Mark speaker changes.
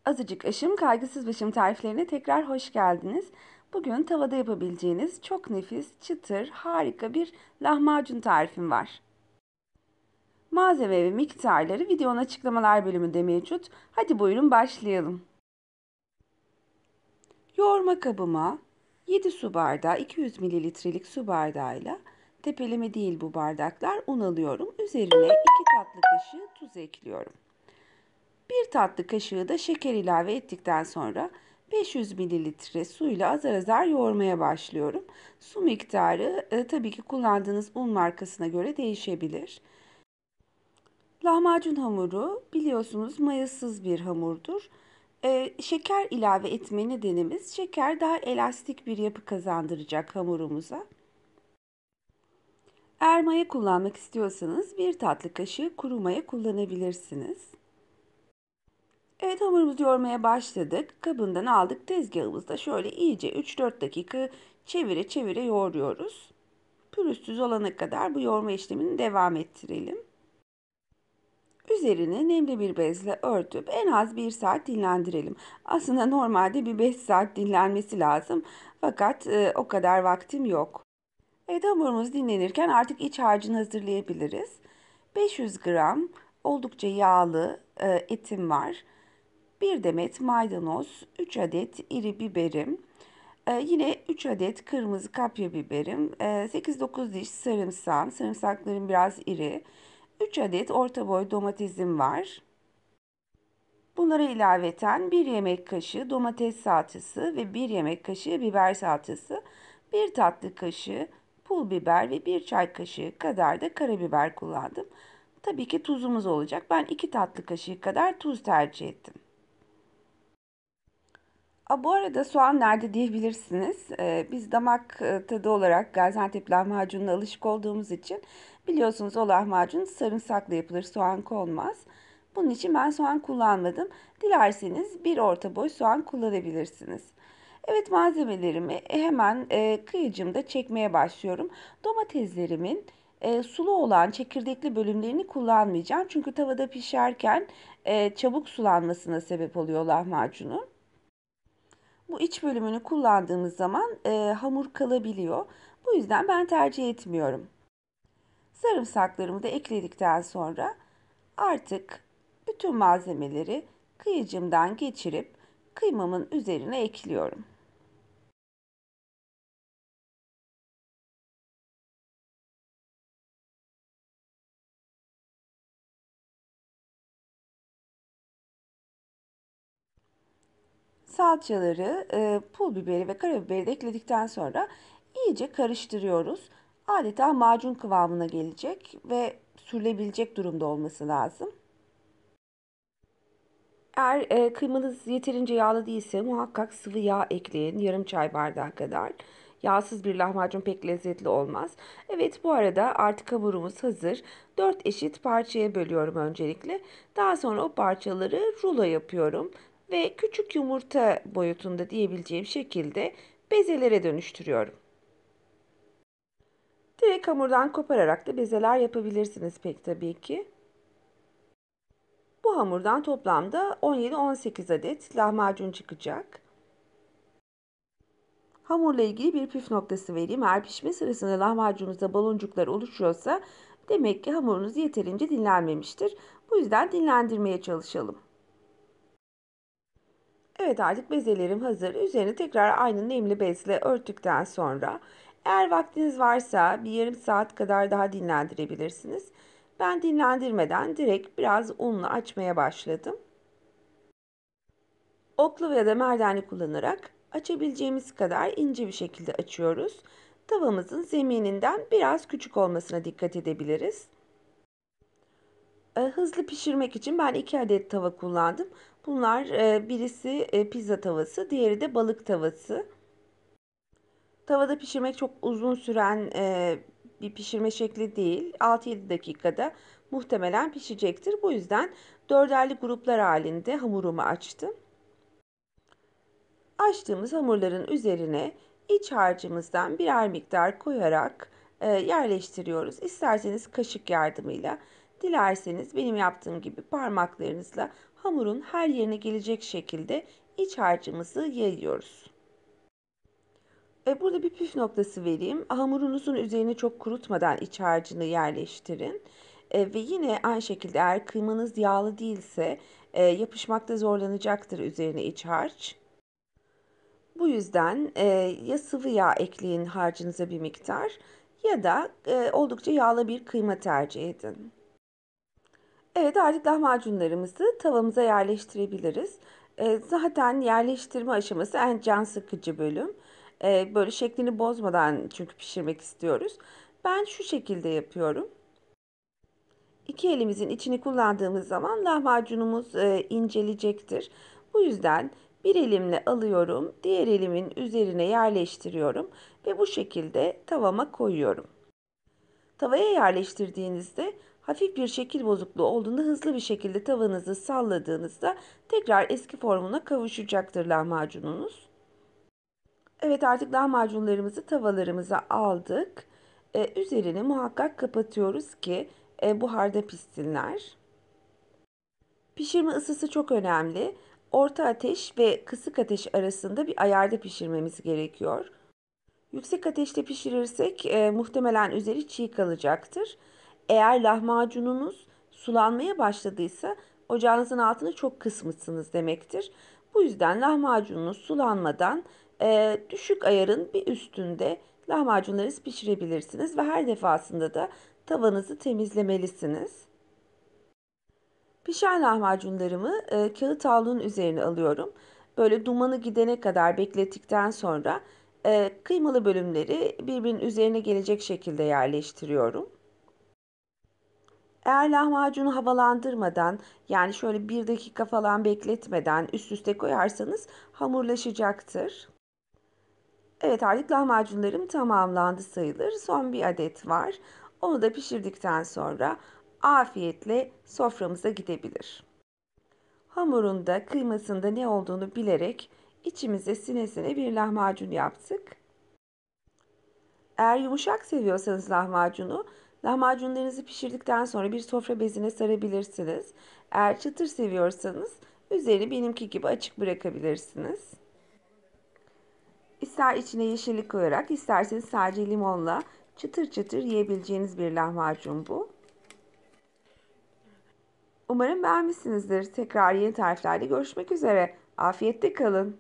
Speaker 1: Azıcık Aşım, Kaygısız Başım tariflerine tekrar hoş geldiniz. Bugün tavada yapabileceğiniz çok nefis, çıtır, harika bir lahmacun tarifim var. Malzeme ve miktarları videonun açıklamalar bölümünde mevcut. Hadi buyurun başlayalım. Yoğurma kabıma 7 su bardağı 200 mililitrelik su bardağıyla tepeleme değil bu bardaklar un alıyorum. Üzerine 2 tatlı kaşığı tuz ekliyorum. 1 tatlı kaşığı da şeker ilave ettikten sonra 500 mililitre suyla azar azar yoğurmaya başlıyorum. Su miktarı tabii ki kullandığınız un markasına göre değişebilir. Lahmacun hamuru biliyorsunuz mayasız bir hamurdur. Şeker ilave etme nedenimiz şeker daha elastik bir yapı kazandıracak hamurumuza. Eğer maya kullanmak istiyorsanız 1 tatlı kaşığı kuru maya kullanabilirsiniz. Evet, hamurumuzu yoğurmaya başladık. Kabından aldık, tezgahımızda şöyle iyice 3-4 dakika çevire çevire yoğuruyoruz. Pürüzsüz olana kadar bu yoğurma işlemini devam ettirelim. Üzerini nemli bir bezle örtüp en az 1 saat dinlendirelim. Aslında normalde bir 5 saat dinlenmesi lazım. Fakat o kadar vaktim yok. Evet, hamurumuz dinlenirken artık iç harcını hazırlayabiliriz. 500 gram oldukça yağlı etim var. 1 demet maydanoz, 3 adet iri biberim, yine 3 adet kırmızı kapya biberim, 8-9 diş sarımsağım, sarımsaklarım biraz iri, 3 adet orta boy domatesim var. Bunlara ilaveten 1 yemek kaşığı domates salçası ve 1 yemek kaşığı biber salçası, 1 tatlı kaşığı pul biber ve 1 çay kaşığı kadar da karabiber kullandım. Tabii ki tuzumuz olacak. Ben 2 tatlı kaşığı kadar tuz tercih ettim. Bu arada soğan nerede diyebilirsiniz. Biz damak tadı olarak Gaziantep lahmacununa alışık olduğumuz için biliyorsunuz o lahmacun sarımsakla yapılır, soğan konmaz. Bunun için ben soğan kullanmadım. Dilerseniz bir orta boy soğan kullanabilirsiniz. Evet, malzemelerimi hemen kıyıcımda çekmeye başlıyorum. Domateslerimin sulu olan çekirdekli bölümlerini kullanmayacağım. Çünkü tavada pişerken çabuk sulanmasına sebep oluyor lahmacunun. Bu iç bölümünü kullandığımız zaman hamur kalabiliyor. Bu yüzden ben tercih etmiyorum. Sarımsaklarımı da ekledikten sonra artık bütün malzemeleri kıyıcımdan geçirip kıymamın üzerine ekliyorum. Salçaları, pul biberi ve karabiberi de ekledikten sonra iyice karıştırıyoruz. Adeta macun kıvamına gelecek ve sürülebilecek durumda olması lazım. Eğer kıymanız yeterince yağlı değilse muhakkak sıvı yağ ekleyin. Yarım çay bardağı kadar. Yağsız bir lahmacun pek lezzetli olmaz. Evet, bu arada artık hamurumuz hazır. 4 eşit parçaya bölüyorum öncelikle. Daha sonra o parçaları rulo yapıyorum. Ve küçük yumurta boyutunda diyebileceğim şekilde bezelere dönüştürüyorum. Direkt hamurdan kopararak da bezeler yapabilirsiniz pek tabii ki. Bu hamurdan toplamda 17-18 adet lahmacun çıkacak. Hamurla ilgili bir püf noktası vereyim. Eğer pişme sırasında lahmacununuzda baloncuklar oluşuyorsa demek ki hamurunuz yeterince dinlenmemiştir. Bu yüzden dinlendirmeye çalışalım. Evet, artık bezelerim hazır. Üzerini tekrar aynı nemli bezle örttükten sonra eğer vaktiniz varsa bir yarım saat kadar daha dinlendirebilirsiniz. Ben dinlendirmeden direkt biraz unla açmaya başladım. Oklava ya da merdane kullanarak açabileceğimiz kadar ince bir şekilde açıyoruz. Tavamızın zemininden biraz küçük olmasına dikkat edebiliriz. Hızlı pişirmek için ben 2 adet tava kullandım. Bunlar birisi pizza tavası, diğeri de balık tavası. Tavada pişirmek çok uzun süren bir pişirme şekli değil. 6-7 dakikada muhtemelen pişecektir. Bu yüzden dörderli gruplar halinde hamurumu açtım. Açtığımız hamurların üzerine iç harcımızdan birer miktar koyarak yerleştiriyoruz. İsterseniz kaşık yardımıyla, dilerseniz benim yaptığım gibi parmaklarınızla hamurun her yerine gelecek şekilde iç harcımızı yayıyoruz. Burada bir püf noktası vereyim. Hamurunuzun üzerine çok kurutmadan iç harcını yerleştirin. Ve yine aynı şekilde eğer kıymanız yağlı değilse yapışmakta zorlanacaktır üzerine iç harç. Bu yüzden ya sıvı yağ ekleyin harcınıza bir miktar ya da oldukça yağlı bir kıyma tercih edin. Evet, artık lahmacunlarımızı tavamıza yerleştirebiliriz. Zaten yerleştirme aşaması en can sıkıcı bölüm. Böyle şeklini bozmadan çünkü pişirmek istiyoruz. Ben şu şekilde yapıyorum. İki elimizin içini kullandığımız zaman lahmacunumuz incelecektir. Bu yüzden bir elimle alıyorum, diğer elimin üzerine yerleştiriyorum ve bu şekilde tavama koyuyorum. Tavaya yerleştirdiğinizde hafif bir şekil bozukluğu olduğunda hızlı bir şekilde tavanızı salladığınızda tekrar eski formuna kavuşacaktır lahmacununuz. Evet, artık lahmacunlarımızı tavalarımıza aldık. Üzerini muhakkak kapatıyoruz ki buharda pişsinler. Pişirme ısısı çok önemli. Orta ateş ve kısık ateş arasında bir ayarda pişirmemiz gerekiyor. Yüksek ateşte pişirirsek muhtemelen üzeri çiğ kalacaktır. Eğer lahmacununuz sulanmaya başladıysa ocağınızın altını çok kısmışsınız demektir. Bu yüzden lahmacununuz sulanmadan düşük ayarın bir üstünde lahmacunlarınızı pişirebilirsiniz ve her defasında da tavanızı temizlemelisiniz. Pişen lahmacunlarımı kağıt havlunun üzerine alıyorum. Böyle dumanı gidene kadar beklettikten sonra kıymalı bölümleri birbirinin üzerine gelecek şekilde yerleştiriyorum. Eğer lahmacunu havalandırmadan yani şöyle 1 dakika falan bekletmeden üst üste koyarsanız hamurlaşacaktır. Evet, artık lahmacunlarım tamamlandı sayılır. Son bir adet var. Onu da pişirdikten sonra afiyetle soframıza gidebilir. Hamurunda, kıymasında ne olduğunu bilerek içimize sine sine bir lahmacun yaptık. Eğer yumuşak seviyorsanız lahmacunu, lahmacunlarınızı pişirdikten sonra bir sofra bezine sarabilirsiniz. Eğer çıtır seviyorsanız üzerini benimki gibi açık bırakabilirsiniz. İster içine yeşillik koyarak, isterseniz sadece limonla çıtır çıtır yiyebileceğiniz bir lahmacun bu. Umarım beğenmişsinizdir. Tekrar yeni tariflerde görüşmek üzere. Afiyette kalın.